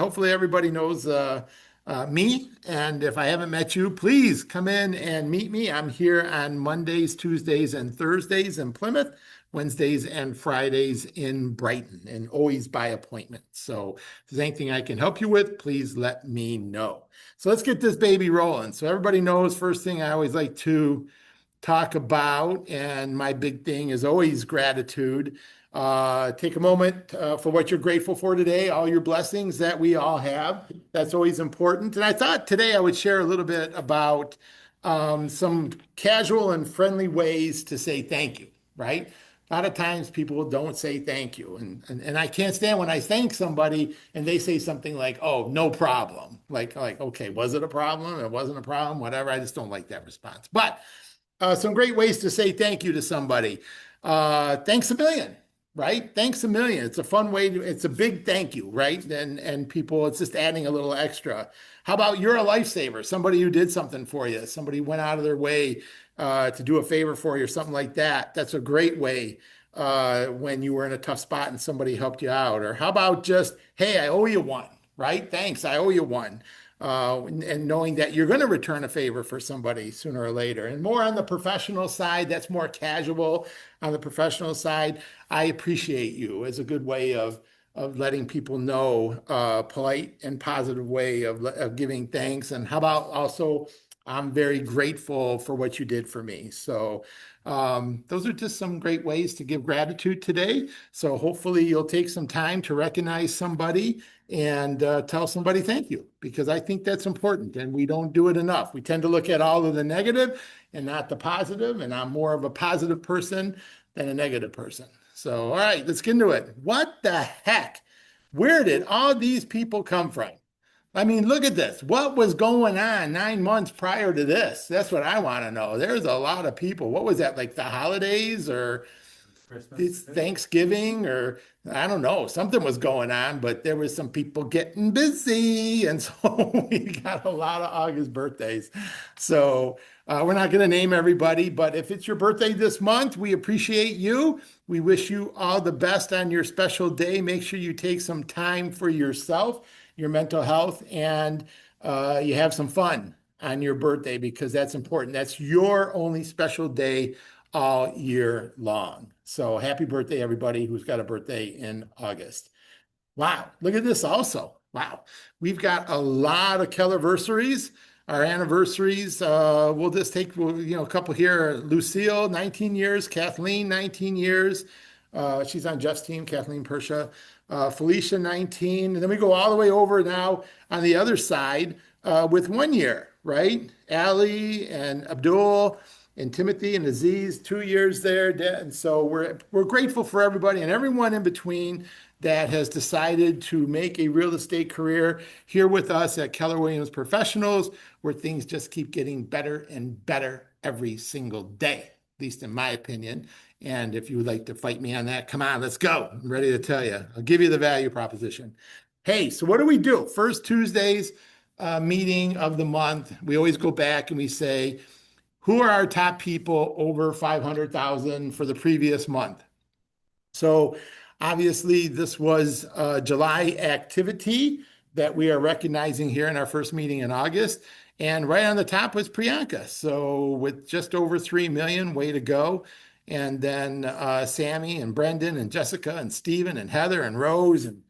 hopefully everybody knows me. And if I haven't met you, please come in and meet me. I'm here on Mondays, Tuesdays, and Thursdays in Plymouth, Wednesdays and Fridays in Brighton, and always by appointment. So if there's anything I can help you with, please let me know. So let's get this baby rolling. So everybody knows, first thing I always like to talk about, and my big thing is always gratitude. Take a moment for what you're grateful for today, all your blessings that we all have. That's always important. And I thought today I would share a little bit about some casual and friendly ways to say thank you, right? A lot of times people don't say thank you. And I can't stand when I thank somebody and they say something like, oh, no problem. Like, okay, was it a problem? It wasn't a problem, whatever. I just don't like that response. But some great ways to say thank you to somebody. Thanks a million, right? Thanks a million. It's a fun way to, it's a big thank you, right? And people, it's just adding a little extra. How about you're a lifesaver, somebody who did something for you, somebody went out of their way to do a favor for you or something like that. That's a great way when you were in a tough spot and somebody helped you out. Or how about just, hey, I owe you one, right? Thanks, I owe you one. And knowing that you're going to return a favor for somebody sooner or later. And more on the professional side, that's more casual. On the professional side, I appreciate you as a good way of letting people know, polite and positive way of giving thanks. And how about also, I'm very grateful for what you did for me. So those are just some great ways to give gratitude today. So hopefully you'll take some time to recognize somebody and tell somebody thank you, because I think that's important and we don't do it enough. We tend to look at all of the negative and not the positive, and I'm more of a positive person than a negative person. So, all right, let's get into it. What the heck? Where did all these people come from? I mean, look at this. What was going on 9 months prior to this? That's what I want to know. There's a lot of people. What was that, like the holidays or it's Thanksgiving, or I don't know, something was going on, but there was some people getting busy. And so we got a lot of August birthdays. So we're not going to name everybody, but if it's your birthday this month, we appreciate you. We wish you all the best on your special day. Make sure you take some time for yourself, your mental health, and you have some fun on your birthday, because that's important. That's your only special day all year long. So happy birthday, everybody who's got a birthday in August. Wow, look at this also. Wow, we've got a lot of Kellerversaries. Our anniversaries, we'll just take a couple here. Lucille, 19 years. Kathleen, 19 years. She's on Jeff's team, Kathleen Persha. Felicia, 19. And then we go all the way over now on the other side with 1 year, right? Allie and Abdul and Timothy and Aziz, 2 years there. And so we're grateful for everybody and everyone in between that has decided to make a real estate career here with us at Keller Williams Professionals, where things just keep getting better and better every single day, at least in my opinion. And if you would like to fight me on that, come on, let's go. I'm ready to tell you. I'll give you the value proposition. Hey, so what do we do? First Tuesdays meeting of the month, we always go back and we say, who are our top people over 500,000 for the previous month? So obviously this was July activity that we are recognizing here in our first meeting in August. And right on the top was Priyanka. So with just over 3 million, way to go. And then Sammy and Brendan and Jessica and Stephen and Heather and Rose and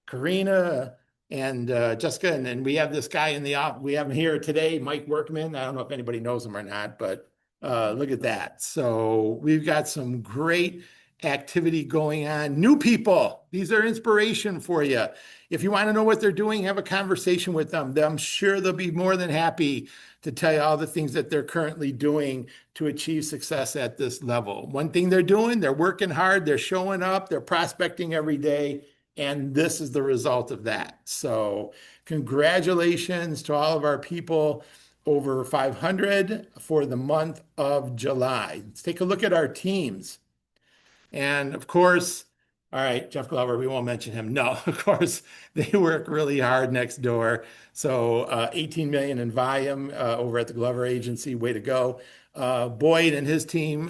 Karina and Jessica. And then we have this guy in the office. We have him here today, Mike Workman. I don't know if anybody knows him or not, but look at that. So we've got some great activity going on. New people, these are inspiration for you. If you want to know what they're doing, have a conversation with them. I'm sure they'll be more than happy to tell you all the things that they're currently doing to achieve success at this level. One thing they're doing, they're working hard, they're showing up, they're prospecting every day, and this is the result of that. So congratulations to all of our people over 500 for the month of July. Let's take a look at our teams. And of course, all right, Jeff Glover, we won't mention him. No, of course, they work really hard next door. So 18 million in volume over at the Glover Agency, way to go. Boyd and his team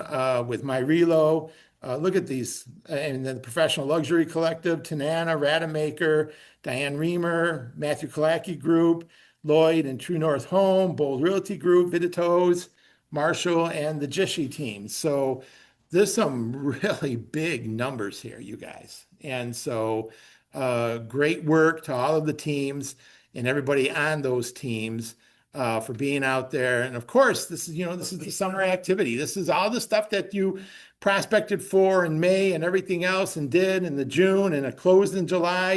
with My Relo. Look at these. And then the Professional Luxury Collective, Tanana, Rademacher, Diane Reamer, Matthew Kalaki Group, Lloyd and True North Home, Bold Realty Group, Viditos, Marshall, and the Jishi team. So there's some really big numbers here, you guys. And so great work to all of the teams and everybody on those teams for being out there. And of course, this is the summer activity. This is all the stuff that you prospected for in May and everything else and did in the June and it closed in July.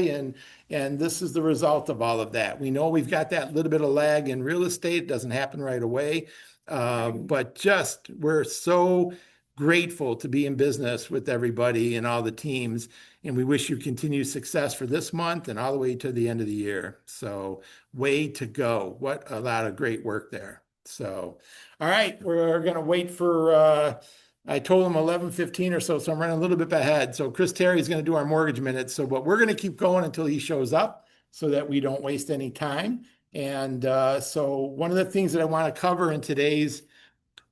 And this is the result of all of that. We know we've got that little bit of lag in real estate. It doesn't happen right away. But just we're so grateful to be in business with everybody and all the teams. And we wish you continued success for this month and all the way to the end of the year. So way to go. What a lot of great work there. So, all right, we're going to wait for, I told him 11:15 or so, so I'm running a little bit ahead. So Chris Terry is going to do our mortgage minutes. So, but we're going to keep going until he shows up so that we don't waste any time. And so one of the things that I want to cover in today's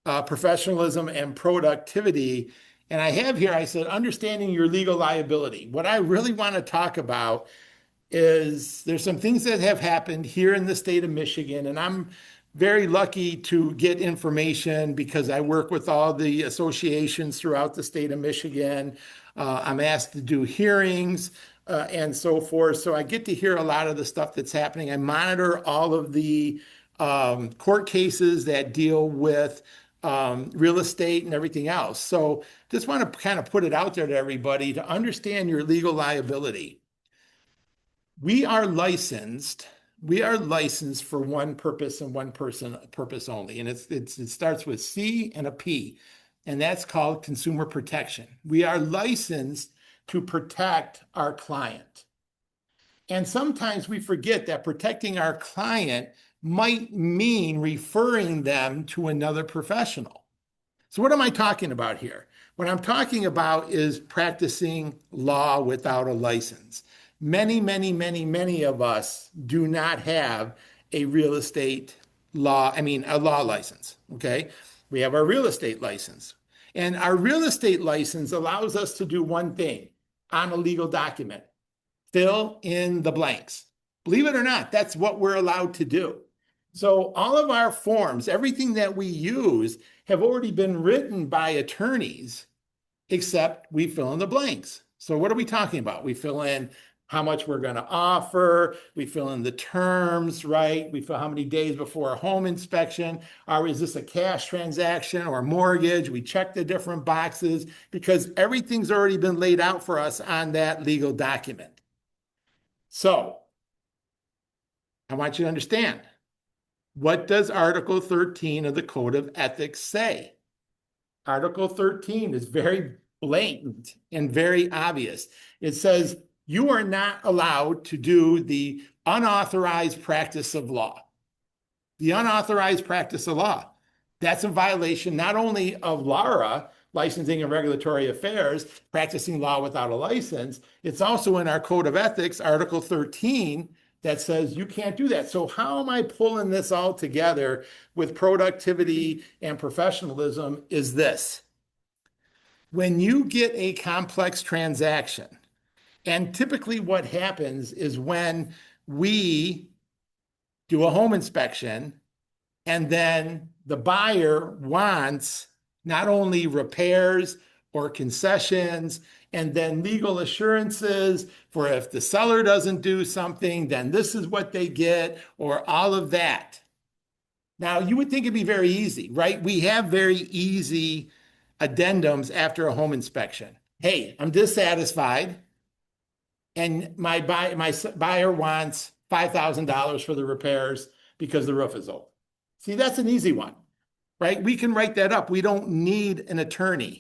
professionalism and productivity, and I have here, I said, understanding your legal liability. What I really want to talk about is there's some things that have happened here in the state of Michigan, and I'm very lucky to get information because I work with all the associations throughout the state of Michigan. I'm asked to do hearings and so forth. So I get to hear a lot of the stuff that's happening. I monitor all of the court cases that deal with real estate and everything else. So just want to kind of put it out there to everybody to understand your legal liability. We are licensed for one purpose and one purpose only. And it starts with C and a P, and that's called consumer protection. We are licensed to protect our client. And sometimes we forget that protecting our client might mean referring them to another professional. So what am I talking about here? What I'm talking about is practicing law without a license. Many of us do not have a real estate law, a law license, okay? We have our real estate license. And our real estate license allows us to do one thing on a legal document: fill in the blanks. Believe it or not, that's what we're allowed to do. So all of our forms, everything that we use, have already been written by attorneys, except we fill in the blanks. So what are we talking about? We fill in how much we're going to offer. We fill in the terms, right? We fill how many days before a home inspection. Is this a cash transaction or a mortgage? We check the different boxes because everything's already been laid out for us on that legal document. So I want you to understand, what does Article 13 of the Code of Ethics say? Article 13 is very blatant and very obvious. It says you are not allowed to do the unauthorized practice of law. The unauthorized practice of law. That's a violation not only of LARA, Licensing and Regulatory Affairs, practicing law without a license. It's also in our Code of Ethics, Article 13, that says you can't do that. So how am I pulling this all together with productivity and professionalism is this. When you get a complex transaction, and typically what happens is when we do a home inspection and then the buyer wants not only repairs or concessions, and then legal assurances for if the seller doesn't do something, then this is what they get, or all of that. Now, you would think it'd be very easy, right? We have very easy addendums after a home inspection. Hey, I'm dissatisfied, and my buyer wants $5,000 for the repairs because the roof is old. See, that's an easy one, right? We can write that up. We don't need an attorney.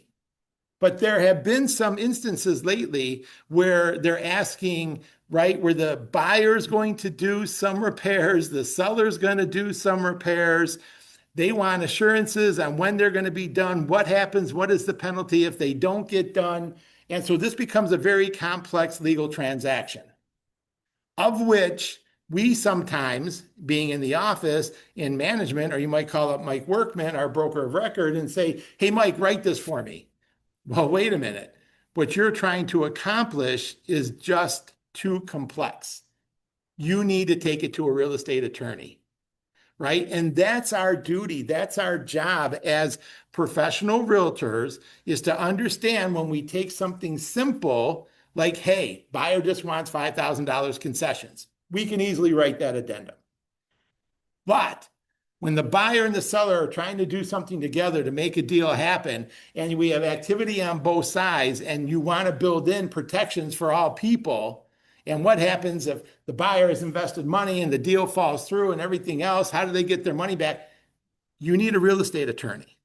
But there have been some instances lately where they're asking, right, where the buyer's going to do some repairs, the seller's going to do some repairs. They want assurances on when they're going to be done, what happens, what is the penalty if they don't get done. And so this becomes a very complex legal transaction, of which we sometimes, being in the office in management, or you might call up Mike Workman, our broker of record, and say, hey, Mike, write this for me. Well, wait a minute. What you're trying to accomplish is just too complex. you need to take it to a real estate attorney, right? And that's our duty. That's our job as professional realtors, is to understand when we take something simple, like, hey, buyer just wants $5,000 concessions. We can easily write that addendum. But when the buyer and the seller are trying to do something together to make a deal happen, and we have activity on both sides, and you want to build in protections for all people, and what happens if the buyer has invested money and the deal falls through and everything else? How do they get their money back? You need a real estate attorney.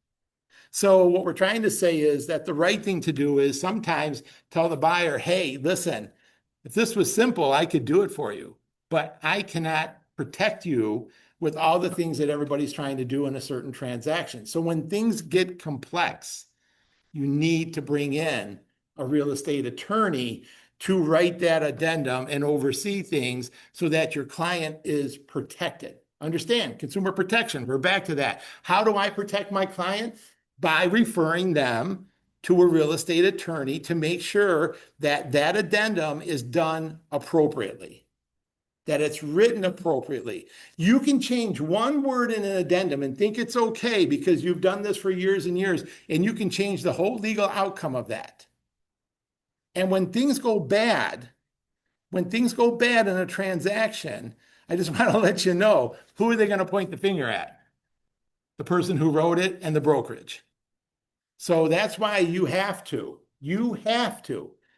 So what we're trying to say is that the right thing to do is sometimes tell the buyer, hey, listen, if this was simple, I could do it for you, but I cannot protect you with all the things that everybody's trying to do in a certain transaction. So when things get complex, you need to bring in a real estate attorney to write that addendum and oversee things so that your client is protected. Understand, consumer protection, we're back to that. How do I protect my client? By referring them to a real estate attorney to make sure that that addendum is done appropriately, that it's written appropriately. You can change one word in an addendum and think it's okay because you've done this for years and years, and you can change the whole legal outcome of that. And when things go bad in a transaction, I just want to let you know, who are they going to point the finger at? The person who wrote it and the brokerage. So that's why you have to.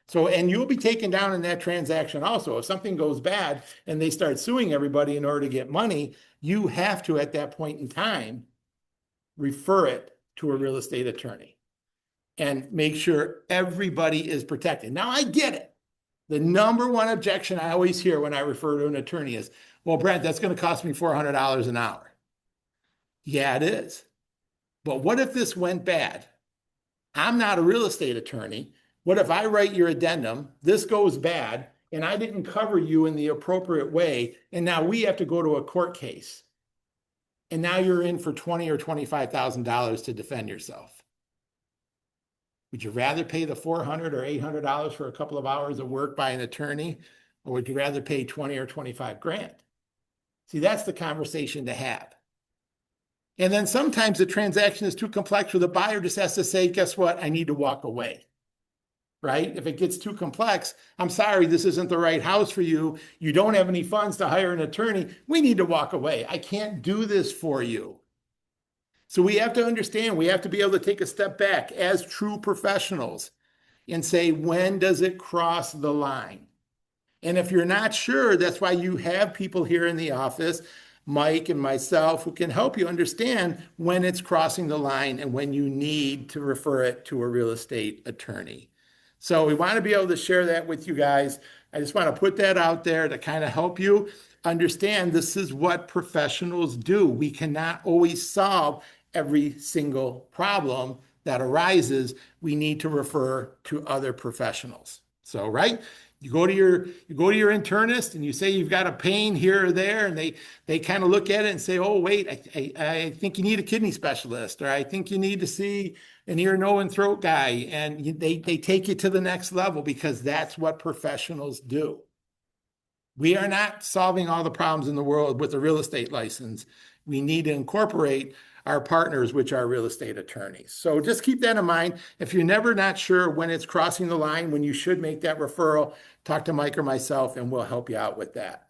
So, and you'll be taken down in that transaction also. If something goes bad and they start suing everybody in order to get money, you have to, at that point in time, refer it to a real estate attorney and make sure everybody is protected. Now, I get it. The number one objection I always hear when I refer to an attorney is, well, Brent, that's going to cost me $400 an hour. Yeah, it is. But what if this went bad? I'm not a real estate attorney. What if I write your addendum, this goes bad, and I didn't cover you in the appropriate way, and now we have to go to a court case, and now you're in for $20,000 or $25,000 to defend yourself? Would you rather pay the $400 or $800 for a couple of hours of work by an attorney, or would you rather pay 20 or 25 grand? See, that's the conversation to have. And then sometimes the transaction is too complex where the buyer just has to say, guess what? I need to walk away, right? If it gets too complex, I'm sorry, this isn't the right house for you. You don't have any funds to hire an attorney. We need to walk away. I can't do this for you. So we have to understand, we have to be able to take a step back as true professionals and say, when does it cross the line? And if you're not sure, that's why you have people here in the office, Mike and myself, who can help you understand when it's crossing the line and when you need to refer it to a real estate attorney. So we want to be able to share that with you guys. I just want to put that out there to kind of help you understand this is what professionals do. We cannot always solve every single problem that arises. We need to refer to other professionals. So, right? You go to your internist and you say you've got a pain here or there, and they kind of look at it and say, oh, wait, I think you need a kidney specialist, or I think you need to see an ear, nose, and throat guy. And they take you to the next level because that's what professionals do. We are not solving all the problems in the world with a real estate license. We need to incorporate our partners, which are real estate attorneys. So just keep that in mind. If you're not sure when it's crossing the line, when you should make that referral, talk to Mike or myself, and we'll help you out with that.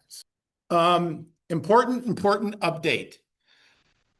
Important update.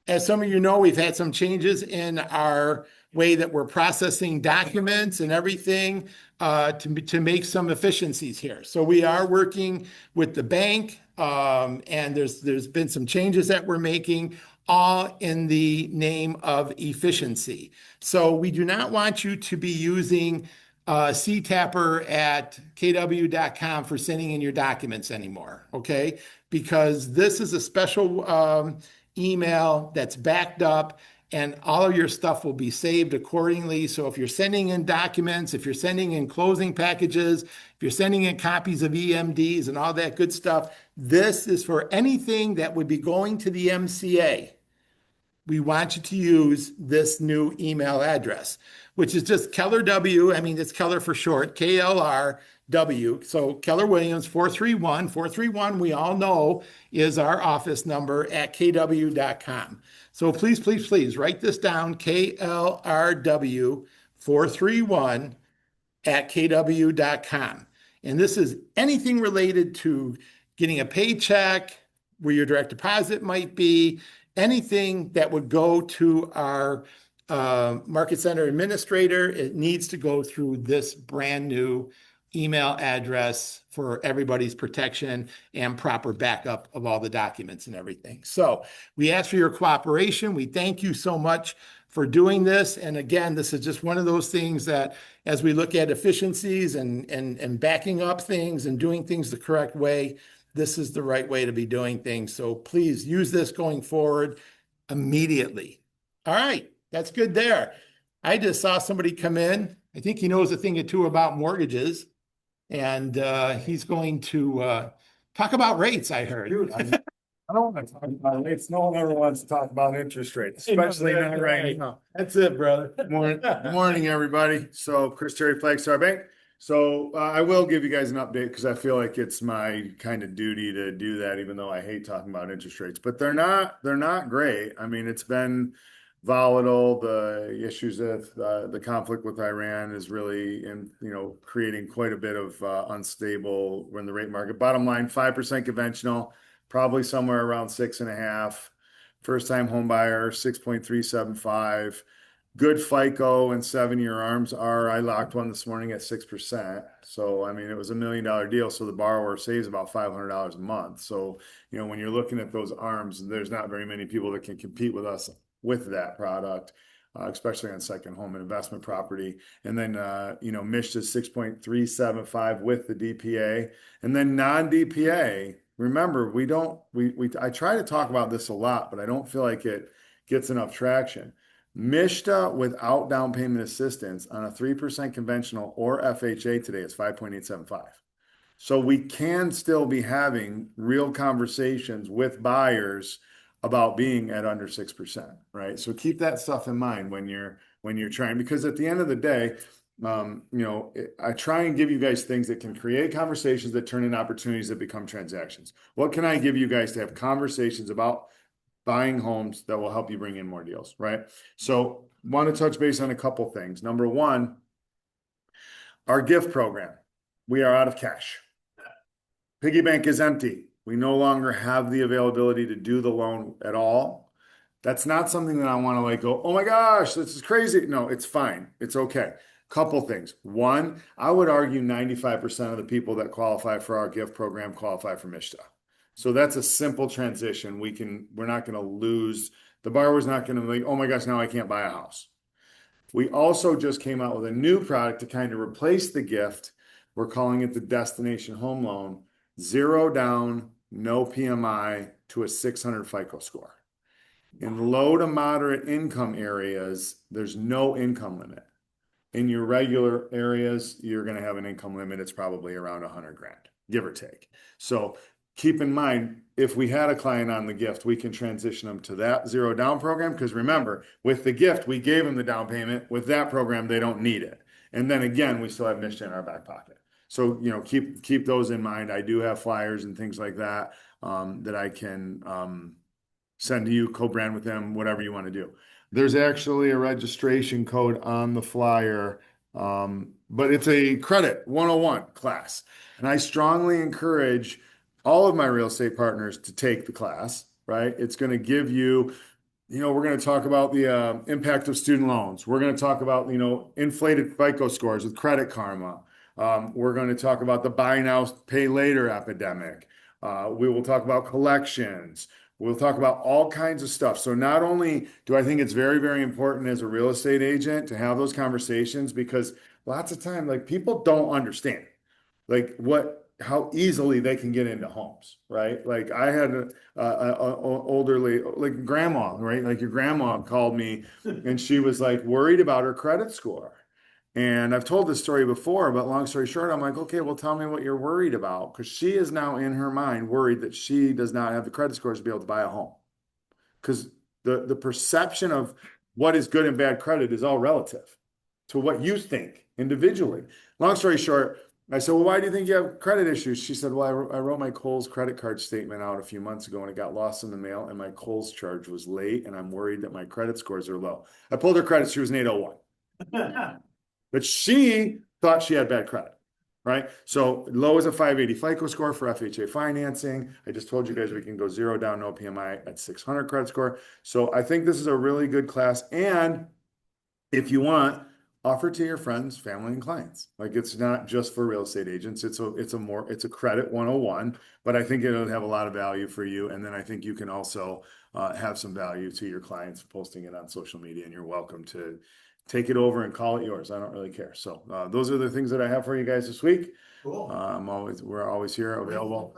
As some of you know, we've had some changes in our way that we're processing documents and everything to make some efficiencies here. So we are working with the bank, and there's been some changes that we're making, all in the name of efficiency. So we do not want you to be using ctapper at kw.com for sending in your documents anymore, okay? Because this is a special email that's backed up, and all of your stuff will be saved accordingly. So if you're sending in documents, if you're sending in closing packages, if you're sending in copies of EMDs and all that good stuff, this is for anything that would be going to the MCA. we want you to use this new email address, which is just Keller W. I mean, it's Keller for short, KLRW. So Keller Williams 431 we all know is our office number at kw.com. So please, please, please write this down, KLRW 431 at kw.com. And this is anything related to getting a paycheck, where your direct deposit might be, anything that would go to our market center administrator. It needs to go through this brand new email address for everybody's protection and proper backup of all the documents and everything. So we ask for your cooperation. We thank you so much for doing this. And again, this is just one of those things that as we look at efficiencies and backing up things and doing things the correct way, this is the right way to be doing things. So please use this going forward immediately. All right, that's good there. I just saw somebody come in. I think he knows a thing or two about mortgages, and he's going to talk about rates, I heard. Dude, I don't want to talk about rates. No one ever wants to talk about interest rates, especially not right now. That's it, brother. Good morning, everybody. So Chris Terry, Flagstar Bank. So I will give you guys an update because I feel like it's my kind of duty to do that, even though I hate talking about interest rates. But they're not great. I mean, it's been volatile. The issues of the conflict with Iran is really creating quite a bit of unstable in the rate market. Bottom line, 5% conventional, probably somewhere around 6.5. First time home buyer, 6.375. Good FICO and 7-year arms are. I locked one this morning at 6%. So, I mean, it was $1 million deal. So the borrower saves about $500 a month. So, when you're looking at those arms, there's not very many people that can compete with us with that product, especially on second home and investment property. And then, MISH is 6.375 with the DPA. And then non-DPA, remember, I try to talk about this a lot, but I don't feel like it gets enough traction. MSHDA without down payment assistance on a 3% conventional or FHA today is 5.875. So we can still be having real conversations with buyers about being at under 6%, right? So keep that stuff in mind when you're trying, because at the end of the day, I try and give you guys things that can create conversations that turn into opportunities that become transactions. What can I give you guys to have conversations about buying homes that will help you bring in more deals, right? So want to touch base on a couple things. Number one, our gift program. We are out of cash. Piggy bank is empty. We no longer have the availability to do the loan at all. That's not something that I want to go, oh my gosh, this is crazy. No, it's fine. It's okay. Couple things. One, I would argue 95% of the people that qualify for our gift program qualify for MSHDA. So that's a simple transition. We're not going to lose. The borrower's not going to be, oh my gosh, now I can't buy a house. We also just came out with a new product to kind of replace the gift. We're calling it the Destination Home Loan. 0 down, no PMI to a 600 FICO score. In low to moderate income areas, there's no income limit. In your regular areas, you're going to have an income limit. It's probably around 100 grand, give or take. So keep in mind, if we had a client on the gift, we can transition them to that 0 down program. Because remember, with the gift, we gave them the down payment. With that program, they don't need it. And then again, we still have MSHDA in our back pocket. So, keep those in mind. I do have flyers and things like that that I can send to you, co-brand with them, whatever you want to do. There's actually a registration code on the flyer, but it's a credit 101 class. And I strongly encourage all of my real estate partners to take the class, right? It's going to give you, we're going to talk about the impact of student loans. We're going to talk about, inflated FICO scores with Credit Karma. We're going to talk about the buy now, pay later epidemic. We will talk about collections. We'll talk about all kinds of stuff. So not only do I think it's very, very important as a real estate agent to have those conversations, because lots of time, people don't understand, how easily they can get into homes, right? Like I had an elderly, grandma, right? Like your grandma called me and she was worried about her credit score. And I've told this story before, but long story short, I'm like, okay, well, tell me what you're worried about. Because she is now in her mind worried that she does not have the credit scores to be able to buy a home. Because The perception of what is good and bad credit is all relative to what you think individually. Long story short, I said, well, why do you think you have credit issues? She said, well, I wrote my Kohl's credit card statement out a few months ago and it got lost in the mail and my Kohl's charge was late and I'm worried that my credit scores are low. I pulled her credit. She was an 801. But she thought she had bad credit, right? So low is a 580 FICO score for FHA financing. I just told you guys we can go 0 down, no PMI at 600 credit score. So I think this is a really good class. And if you want, offer to your friends, family, and clients. Like it's not just for real estate agents. It's a credit 101, but I think it'll have a lot of value for you. And then I think you can also have some value to your clients posting it on social media, and you're welcome to take it over and call it yours. I don't really care. So those are the things that I have for you guys this week. Cool. We're always here available.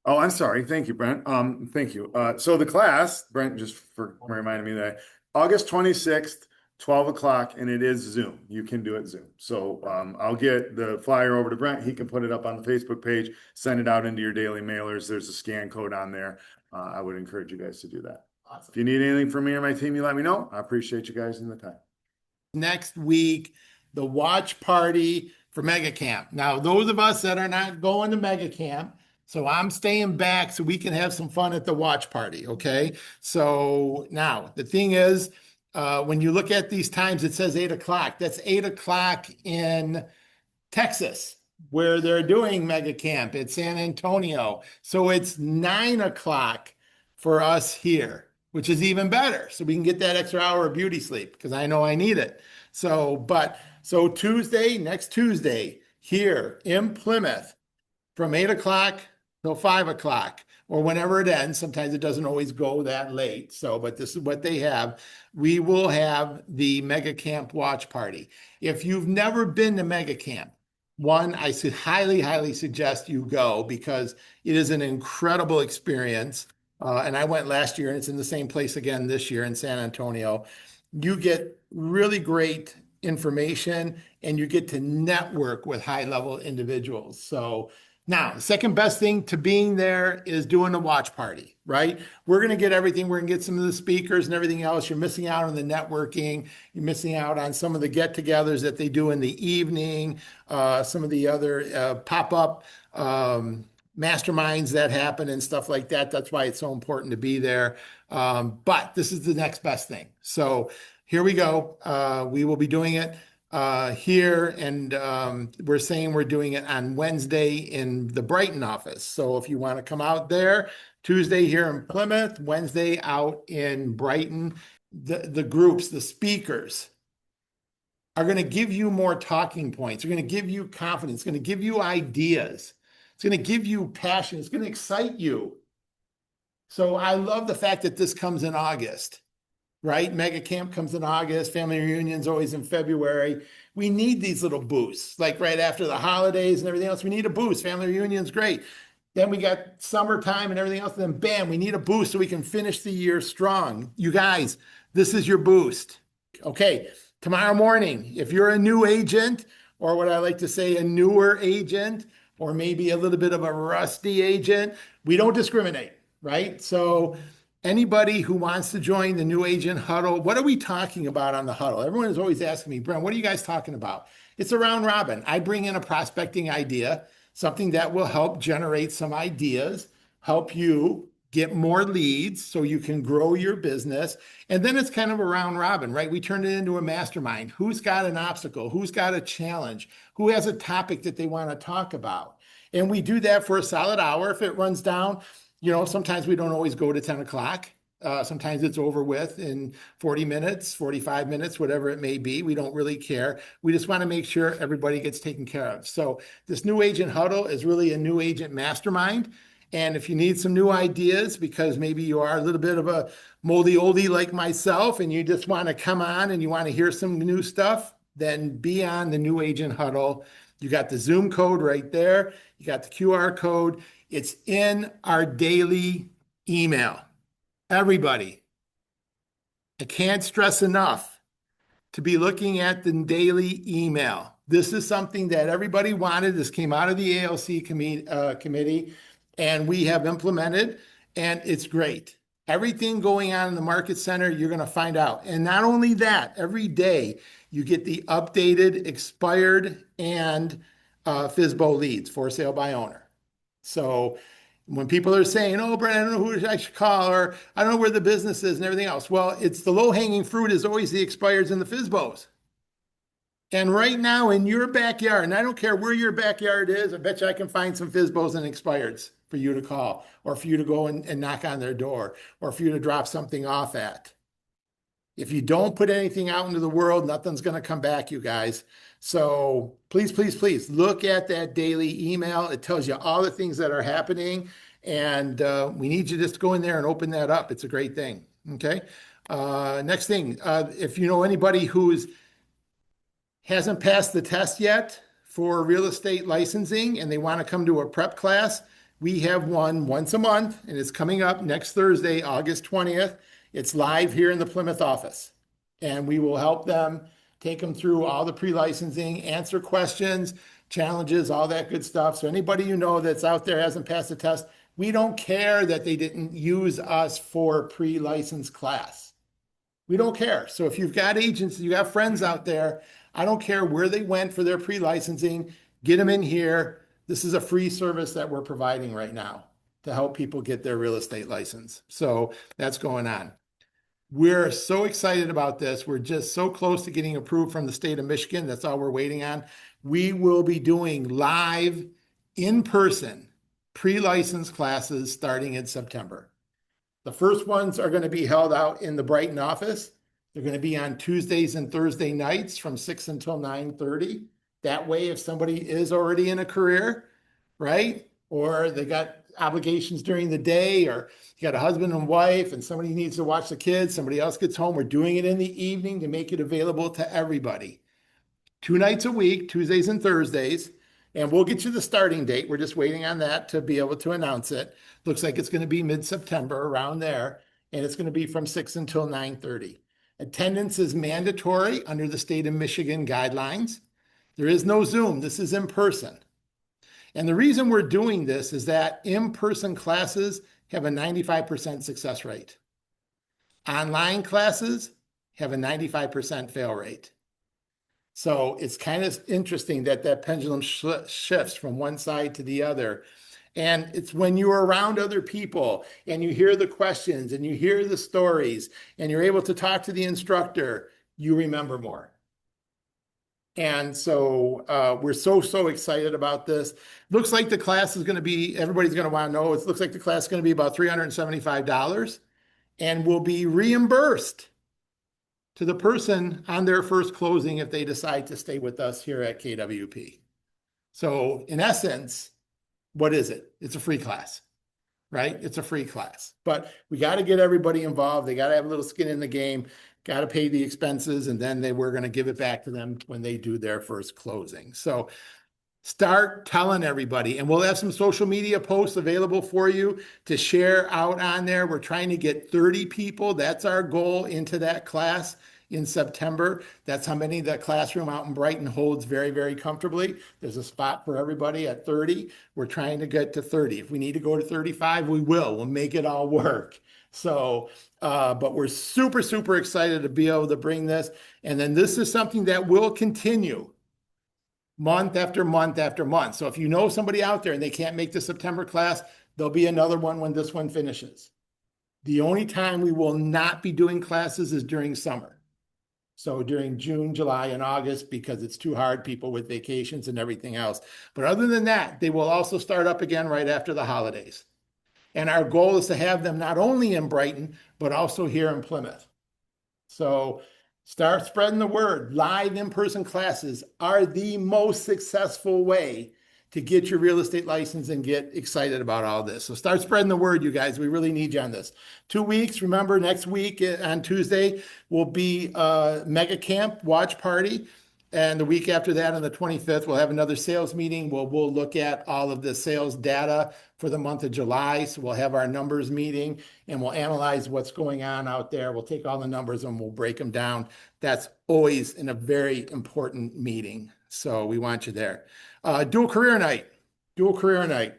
Oh, I'm sorry. Thank you, Brent. Thank you. So the class, Brent, just for reminding me that August 26th, 12 o'clock, and it is Zoom. You can do it Zoom. So I'll get the flyer over to Brent. He can put it up on the Facebook page, send it out into your daily mailers. There's a scan code on there. I would encourage you guys to do that. Awesome. If you need anything from me or my team, you let me know. I appreciate you guys in the time. Next week, the watch party for Mega Camp. Now, those of us that are not going to Mega Camp, so I'm staying back so we can have some fun at the watch party, okay? So now, the thing is, when you look at these times, it says 8 o'clock. That's 8 o'clock in Texas, where they're doing Mega Camp. It's San Antonio. So it's 9 o'clock for us here, which is even better. So we can get that extra hour of beauty sleep because I know I need it. So Tuesday, next Tuesday, here in Plymouth from 8 o'clock till 5 o'clock or whenever it ends. Sometimes it doesn't always go that late. So, but this is what they have. We will have the Mega Camp watch party. If you've never been to Mega Camp, one, I highly, highly suggest you go because it is an incredible experience. And I went last year and it's in the same place again this year in San Antonio. You get really great information and you get to network with high-level individuals. So now, the second best thing to being there is doing a watch party, right? We're going to get everything. We're going to get some of the speakers and everything else. You're missing out on the networking. You're missing out on some of the get-togethers that they do in the evening, some of the other pop-up masterminds that happen and stuff like that. That's why it's so important to be there. But this is the next best thing. So here we go. We will be doing it here, and we're saying we're doing it on Wednesday in the Brighton office. So if you want to come out there, Tuesday here in Plymouth, Wednesday out in Brighton, the groups, the speakers are going to give you more talking points. They're going to give you confidence, going to give you ideas. It's going to give you passion. It's going to excite you. So I love the fact that this comes in August. Right? Mega Camp comes in August. Family reunions always in February. We need these little boosts, like right after the holidays and everything else. We need a boost. Family reunion's great. Then we got summertime and everything else. And then bam, we need a boost so we can finish the year strong. You guys, this is your boost. Okay, tomorrow morning, if you're a new agent, or what I like to say, a newer agent, or maybe a little bit of a rusty agent, we don't discriminate, right? So anybody who wants to join the new agent huddle, what are we talking about on the huddle? Everyone is always asking me, Brent, what are you guys talking about? It's a round robin. I bring in a prospecting idea, something that will help generate some ideas, help you get more leads so you can grow your business. And then it's kind of a round robin, right? We turn it into a mastermind. Who's got an obstacle? Who's got a challenge? Who has a topic that they want to talk about? And we do that for a solid hour. If it runs down, sometimes we don't always go to 10 o'clock. Sometimes it's over with in 40 minutes, 45 minutes, whatever it may be. We don't really care. We just want to make sure everybody gets taken care of. So this new agent huddle is really a new agent mastermind. And if you need some new ideas, because maybe you are a little bit of a moldy oldie like myself, and you just want to come on and you want to hear some new stuff, then be on the new agent huddle. You got the Zoom code right there. You got the QR code. It's in our daily email. Everybody, I can't stress enough to be looking at the daily email. This is something that everybody wanted. This came out of the ALC committee, and we have implemented, and it's great. Everything going on in the market center, you're going to find out. And not only that, every day you get the updated, expired, and FSBO leads, for sale by owner. So when people are saying, oh, Brent, I don't know who I should call, or I don't know where the business is and everything else. Well, it's the low-hanging fruit is always the expireds and the FSBOs. And right now in your backyard, and I don't care where your backyard is, I bet you I can find some FSBOs and expireds for you to call, or for you to go and knock on their door, or for you to drop something off at. If you don't put anything out into the world, nothing's going to come back, you guys. So please, please, please look at that daily email. It tells you all the things that are happening. And we need you just to go in there and open that up. It's a great thing. Okay. Next thing, if you know anybody who's hasn't passed the test yet for real estate licensing and they want to come to a prep class, we have one once a month, and it's coming up next Thursday, August 20th. It's live here in the Plymouth office, and we will help them, take them through all the pre-licensing, answer questions, challenges, all that good stuff. So anybody you know that's out there hasn't passed the test, we don't care that they didn't use us for pre-license class. We don't care. So if you've got agents, you have friends out there, I don't care where they went for their pre-licensing, get them in here. This is a free service that we're providing right now to help people get their real estate license. So that's going on. We're so excited about this. We're just so close to getting approved from the state of Michigan. That's all we're waiting on. We will be doing live in-person pre-license classes starting in September. The first ones are going to be held out in the Brighton office. They're going to be on Tuesdays and Thursday nights from 6 until 9:30. That way, if somebody is already in a career, right? Or they got obligations during the day, or you got a husband and wife and somebody needs to watch the kids, somebody else gets home, we're doing it in the evening to make it available to everybody. 2 nights a week, Tuesdays and Thursdays. And we'll get you the starting date. We're just waiting on that to be able to announce it. Looks like it's going to be mid-September, around there. And it's going to be from 6 until 9:30. Attendance is mandatory under the state of Michigan guidelines. There is no Zoom. This is in person. And the reason we're doing this is that in-person classes have a 95% success rate. Online classes have a 95% fail rate. So it's kind of interesting that that pendulum shifts from one side to the other. And it's when you're around other people and you hear the questions and you hear the stories and you're able to talk to the instructor, you remember more. And so we're so excited about this. Looks like the class is going to be, everybody's going to want to know, it looks like the class is going to be about $375 and will be reimbursed to the person on their first closing if they decide to stay with us here at KWP. So in essence, what is it? It's a free class, right? It's a free class, but we got to get everybody involved. They got to have a little skin in the game, got to pay the expenses, and then we're going to give it back to them when they do their first closing. So start telling everybody, and we'll have some social media posts available for you to share out on there. We're trying to get 30 people. That's our goal into that class in September. That's how many the classroom out in Brighton holds very comfortably. There's a spot for everybody at 30. We're trying to get to 30. If we need to go to 35, we will. We'll make it all work. So, but we're super excited to be able to bring this. And then this is something that will continue month after month after month. So if you know somebody out there and they can't make the September class, there'll be another one when this one finishes. The only time we will not be doing classes is during summer. So during June, July, and August, because it's too hard, people with vacations and everything else. But other than that, they will also start up again right after the holidays. And our goal is to have them not only in Brighton, but also here in Plymouth. So start spreading the word. Live in-person classes are the most successful way to get your real estate license and get excited about all this. So start spreading the word, you guys. We really need you on this. 2 weeks, remember, next week on Tuesday will be a mega camp watch party. And the week after that, on the 25th, we'll have another sales meeting. We'll look at all of the sales data for the month of July. So we'll have our numbers meeting and we'll analyze what's going on out there. We'll take all the numbers and we'll break them down. That's always in a very important meeting. So we want you there. Dual career night.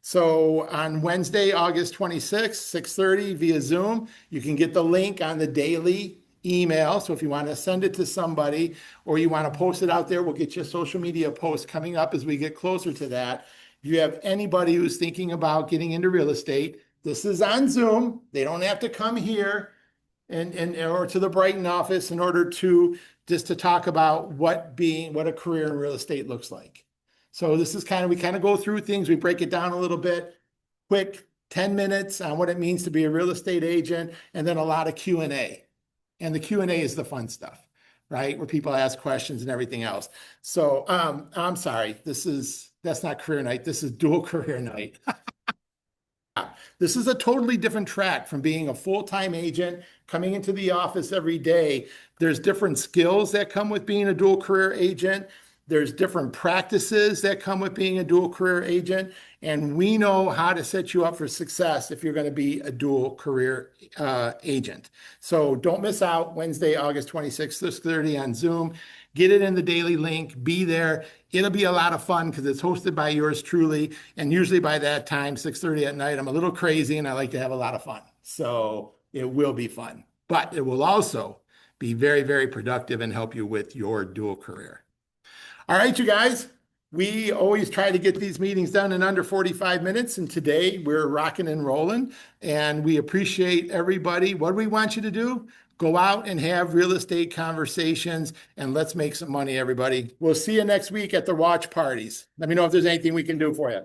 So on Wednesday, August 26th, 6:30 via Zoom, you can get the link on the daily email. So if you want to send it to somebody or you want to post it out there, we'll get you a social media post coming up as we get closer to that. If you have anybody who's thinking about getting into real estate, this is on Zoom. They don't have to come here and or to the Brighton office in order to just to talk about what a career in real estate looks like. So this is we kind of go through things, we break it down a little bit, quick 10 minutes on what it means to be a real estate agent, and then a lot of Q&A. And the Q&A is the fun stuff, right? Where people ask questions and everything else. So I'm sorry, that's not career night, this is dual career night. This is a totally different track from being a full-time agent, coming into the office every day. There's different skills that come with being a dual career agent. There's different practices that come with being a dual career agent. And we know how to set you up for success if you're going to be a dual career agent. So don't miss out Wednesday, August 26th, 6:30 on Zoom. Get it in the daily link, be there. It'll be a lot of fun because it's hosted by yours truly. And usually by that time, 6:30 at night, I'm a little crazy and I like to have a lot of fun. So it will be fun, but it will also be very, very productive and help you with your dual career. All right, you guys, we always try to get these meetings done in under 45 minutes. And today we're rocking and rolling and we appreciate everybody. What do we want you to do? Go out and have real estate conversations and let's make some money, everybody. We'll see you next week at the watch parties. Let me know if there's anything we can do for you.